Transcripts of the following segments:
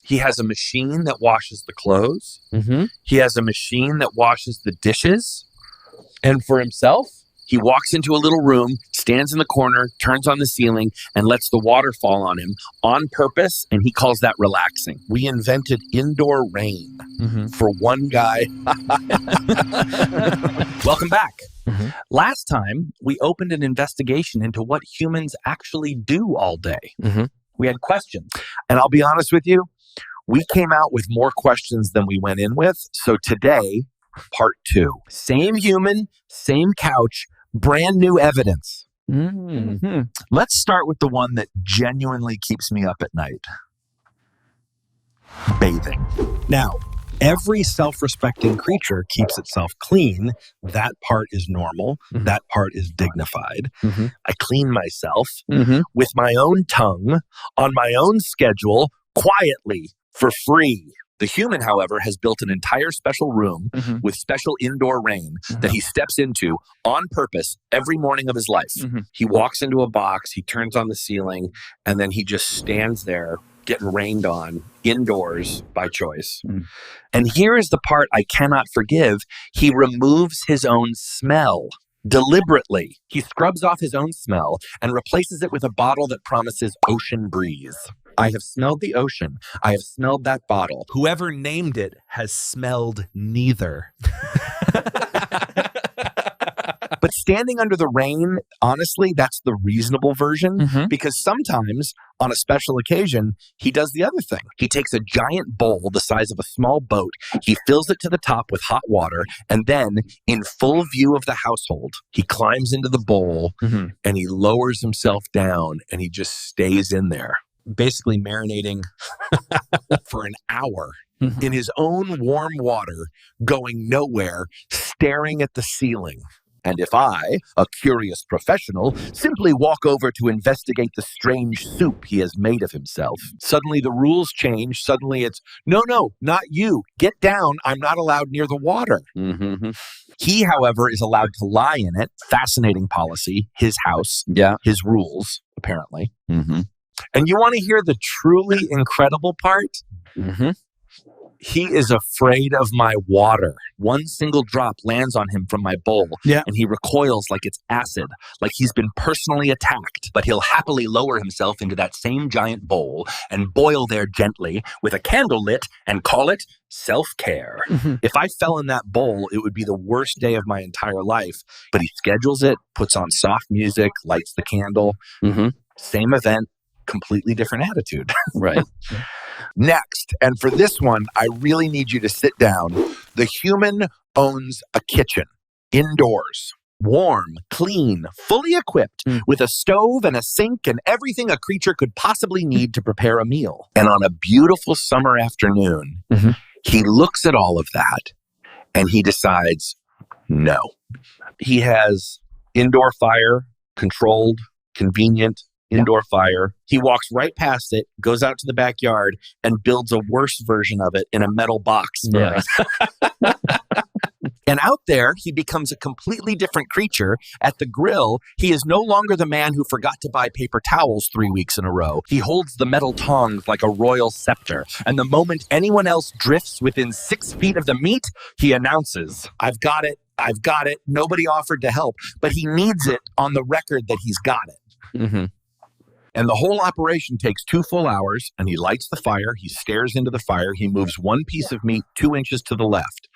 He has a machine that washes the clothes. He has a machine that washes the dishes. And for himself, he walks into a little room, stands in the corner, turns on the ceiling, and lets the water fall on him on purpose, and he calls that relaxing. We invented indoor rain for one guy. Welcome back. Last time, we opened an investigation into what humans actually do all day. We had questions. And I'll be honest with you, we came out with more questions than we went in with. So today, part 2. Same human, same couch, brand new evidence. Let's start with the one that genuinely keeps me up at night. Bathing. Now, every self-respecting creature keeps itself clean. That part is normal. That part is dignified. I clean myself with my own tongue, on my own schedule, quietly, for free. The human, however, has built an entire special room with special indoor rain that he steps into on purpose every morning of his life. He walks into a box, he turns on the ceiling, and then he just stands there getting rained on indoors by choice. And here is the part I cannot forgive. He removes his own smell. Deliberately, he scrubs off his own smell and replaces it with a bottle that promises ocean breeze. I have smelled the ocean. I have smelled that bottle. Whoever named it has smelled neither. But standing under the rain, honestly, that's the reasonable version, because sometimes on a special occasion, he does the other thing. He takes a giant bowl the size of a small boat, he fills it to the top with hot water, and then, in full view of the household, he climbs into the bowl and he lowers himself down and he just stays in there, basically marinating for an hour in his own warm water, going nowhere, staring at the ceiling. And if I, a curious professional, simply walk over to investigate the strange soup he has made of himself, suddenly the rules change. Suddenly it's, no, not you. Get down. I'm not allowed near the water. He, however, is allowed to lie in it. Fascinating policy. His house. His rules, apparently. And you want to hear the truly incredible part? He is afraid of my water. One single drop lands on him from my bowl, and he recoils like it's acid, like he's been personally attacked. But he'll happily lower himself into that same giant bowl and boil there gently with a candle lit and call it self-care. If I fell in that bowl, it would be the worst day of my entire life. But he schedules it, puts on soft music, lights the candle. Same event, completely different attitude. Right. Next, and for this one, I really need you to sit down. The human owns a kitchen, indoors, warm, clean, fully equipped, with a stove and a sink and everything a creature could possibly need to prepare a meal. And on a beautiful summer afternoon, he looks at all of that and he decides, no. He has indoor fire, controlled, convenient, indoor fire. He walks right past it, goes out to the backyard, and builds a worse version of it in a metal box. And out there, he becomes a completely different creature. At the grill, he is no longer the man who forgot to buy paper towels 3 weeks in a row. He holds the metal tongs like a royal scepter. And the moment anyone else drifts within 6 feet of the meat, he announces, I've got it. I've got it. Nobody offered to help. But he needs it on the record that he's got it. And the whole operation takes 2 full hours, and he lights the fire, he stares into the fire, he moves one piece of meat 2 inches to the left.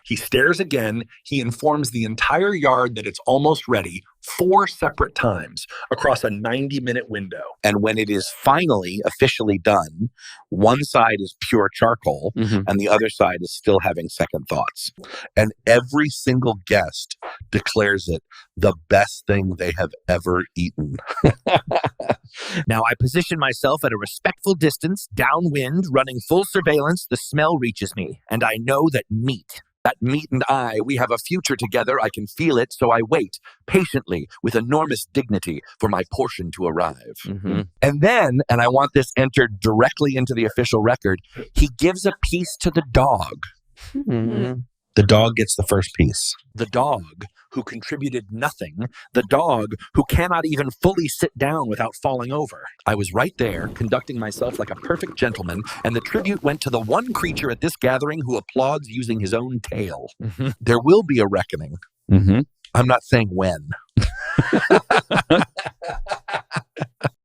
He stares again, he informs the entire yard that it's almost ready 4 separate times across a 90-minute window. And when it is finally officially done, one side is pure charcoal, and the other side is still having second thoughts. And every single guest declares it the best thing they have ever eaten. Now, I position myself at a respectful distance, downwind, running full surveillance. The smell reaches me, and I know that meat and I, we have a future together. I can feel it, so I wait patiently with enormous dignity for my portion to arrive. And then, and I want this entered directly into the official record, he gives a piece to the dog. The dog gets the first piece. The dog who contributed nothing. The dog who cannot even fully sit down without falling over. I was right there, conducting myself like a perfect gentleman, and the tribute went to the one creature at this gathering who applauds using his own tail. There will be a reckoning. I'm not saying when.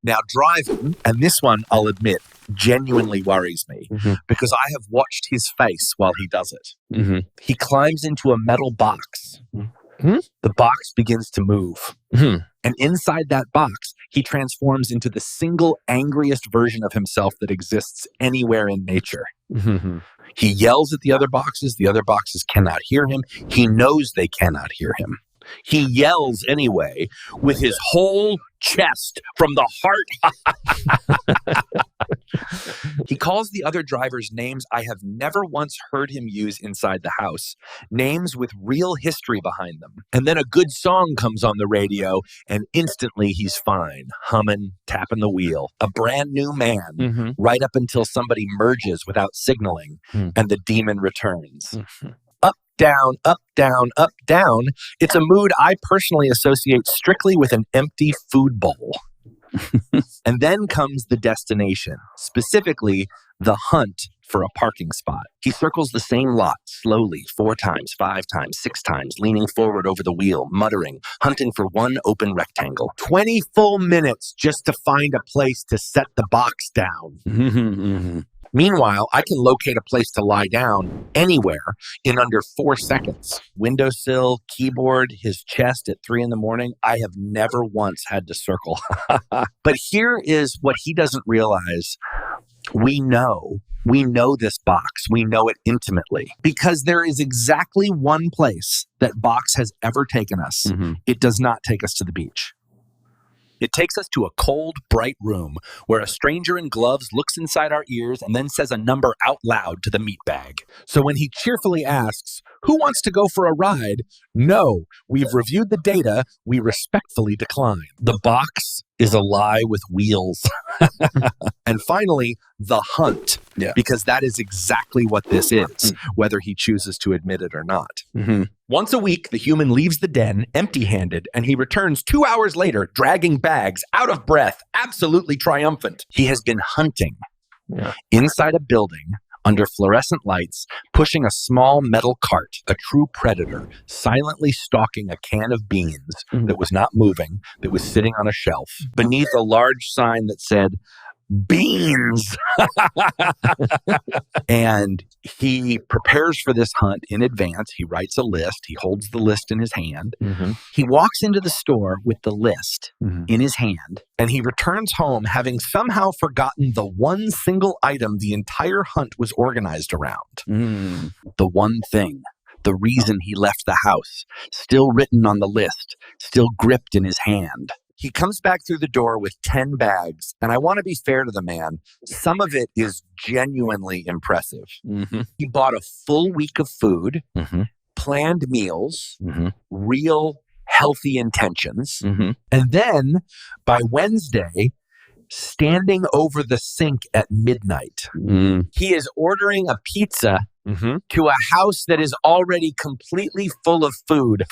Now, driving, and this one, I'll admit, genuinely worries me because I have watched his face while he does it. He climbs into a metal box. The box begins to move. And inside that box, he transforms into the single angriest version of himself that exists anywhere in nature. He yells at the other boxes cannot hear him. He knows they cannot hear him. He yells anyway with his whole chest from the heart. He calls the other drivers names I have never once heard him use inside the house, names with real history behind them. And then a good song comes on the radio, and instantly he's fine, humming, tapping the wheel. A brand new man, right up until somebody merges without signaling, and the demon returns. Up, down, up, down, up, down. It's a mood I personally associate strictly with an empty food bowl. And then comes the destination, specifically the hunt for a parking spot. He circles the same lot slowly 4 times, 5 times, 6 times, leaning forward over the wheel, muttering, hunting for one open rectangle. 20 full minutes just to find a place to set the box down. Meanwhile, I can locate a place to lie down anywhere in under 4 seconds. Windowsill, keyboard, his chest at 3 a.m. I have never once had to circle. But here is what he doesn't realize. We know this box. We know it intimately because there is exactly one place that box has ever taken us. It does not take us to the beach. It takes us to a cold, bright room where a stranger in gloves looks inside our ears and then says a number out loud to the meat bag. So when he cheerfully asks, "Who wants to go for a ride?" No, we've reviewed the data. We respectfully decline. The box is a lie with wheels. And finally, the hunt, because that is exactly what this is, whether he chooses to admit it or not. Once a week, the human leaves the den empty-handed, and he returns 2 hours later, dragging bags, out of breath, absolutely triumphant. He has been hunting inside a building under fluorescent lights, pushing a small metal cart, a true predator, silently stalking a can of beans that was not moving, that was sitting on a shelf, beneath a large sign that said, "Beans." And he prepares for this hunt in advance. He writes a list. He holds the list in his hand. He walks into the store with the list in his hand, and he returns home having somehow forgotten the one single item the entire hunt was organized around. The one thing. The reason he left the house, still written on the list, still gripped in his hand. He comes back through the door with 10 bags, and I want to be fair to the man. Some of it is genuinely impressive. He bought a full week of food, planned meals, real healthy intentions, and then by Wednesday, standing over the sink at midnight, he is ordering a pizza to a house that is already completely full of food.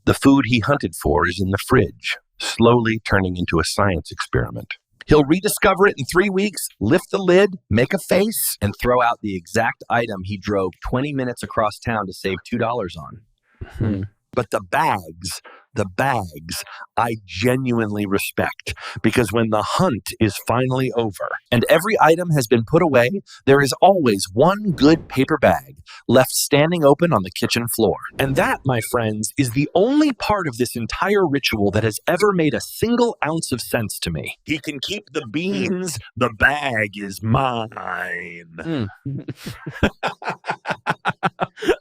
The food he hunted for is in the fridge, slowly turning into a science experiment. He'll rediscover it in 3 weeks, lift the lid, make a face, and throw out the exact item he drove 20 minutes across town to save $2 on. But the bags, I genuinely respect, because when the hunt is finally over and every item has been put away, there is always one good paper bag left standing open on the kitchen floor. And that, my friends, is the only part of this entire ritual that has ever made a single ounce of sense to me. He can keep the beans, the bag is mine.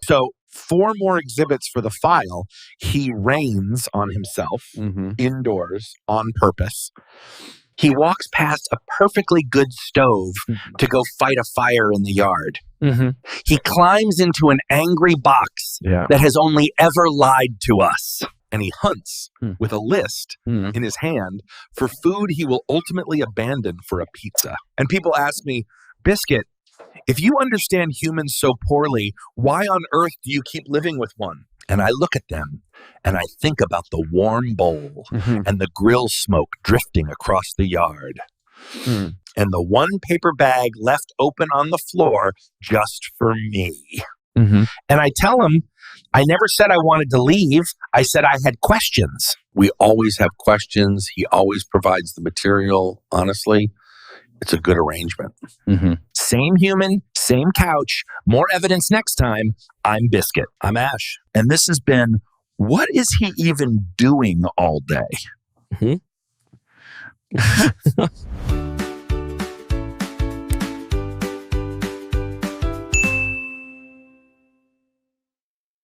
So 4 more exhibits for the file. He rains on himself indoors on purpose. He walks past a perfectly good stove to go fight a fire in the yard. He climbs into an angry box that has only ever lied to us. And he hunts with a list in his hand for food he will ultimately abandon for a pizza. And people ask me, Biscuit, If you understand humans so poorly, why on earth do you keep living with one? And I look at them and I think about the warm bowl and the grill smoke drifting across the yard and the one paper bag left open on the floor just for me. And I tell him, I never said I wanted to leave. I said I had questions. We always have questions. He always provides the material. Honestly, it's a good arrangement. Same human, same couch. More evidence next time. I'm Biscuit. I'm Ash. And this has been, what is he even doing all day?